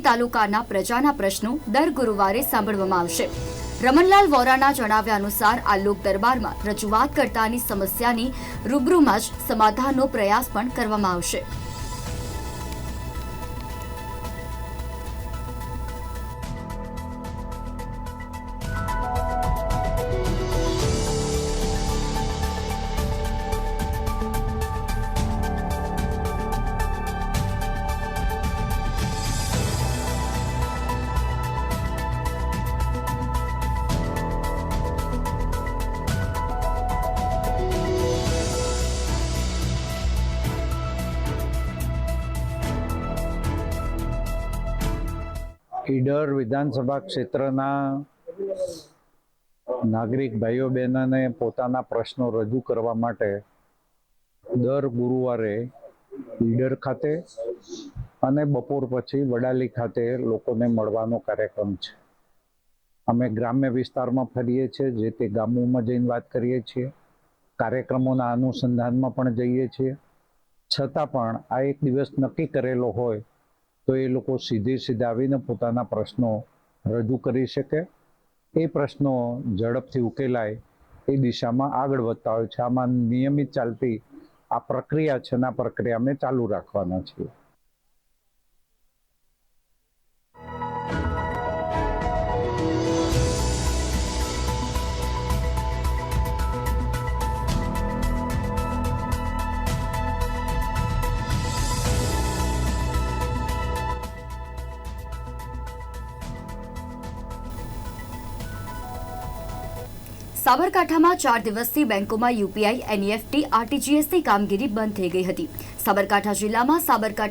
તાલુકાના પ્રજાના પ્રશ્નો દર ગુરુવારે સાંભળવામાં આવશે। રમણલાલ વોરાના જણાવ્યા અનુસાર આ લોક દરબારમાં રજૂઆત કરતાની સમસ્યાની રૂબરૂમાં જ સમાધાનનો પ્રયાસ પણ કરવામાં આવશે। ઈડર વિધાનસભા ક્ષેત્રના નાગરિક ભાઈઓ બહેનોને પોતાના પ્રશ્નો રજૂ કરવા માટે દર ગુરુવારે ઈડર ખાતે અને બપોર પછી વડાલી ખાતે લોકોને મળવાનો કાર્યક્રમ છે। અમે ગ્રામ્ય વિસ્તારમાં ફરીએ છીએ, જે તે ગામોમાં જઈને વાત કરીએ છીએ, કાર્યક્રમોના અનુસંધાનમાં પણ જઈએ છીએ। છતાં પણ આ એક દિવસ નક્કી કરેલો હોય તો એ લોકો સીધા આવીને પોતાના પ્રશ્નો રજૂ કરી શકે, એ પ્રશ્નો ઝડપથી ઉકેલાય એ દિશામાં આગળ વધતા હોય છે। આમાં નિયમિત ચાલતી આ પ્રક્રિયા છે અને આ પ્રક્રિયા અમે ચાલુ રાખવાના છીએ। સાબરકાંઠામાં 4 દિવસથી બેંકોમાં યુપીઆઈ, એનઈએફટી, આરટીજીએસની કામગીરી બંધ થઈ ગઈ હતી। સાબરકાંઠા જિલ્લામાં સાબરકાંઠા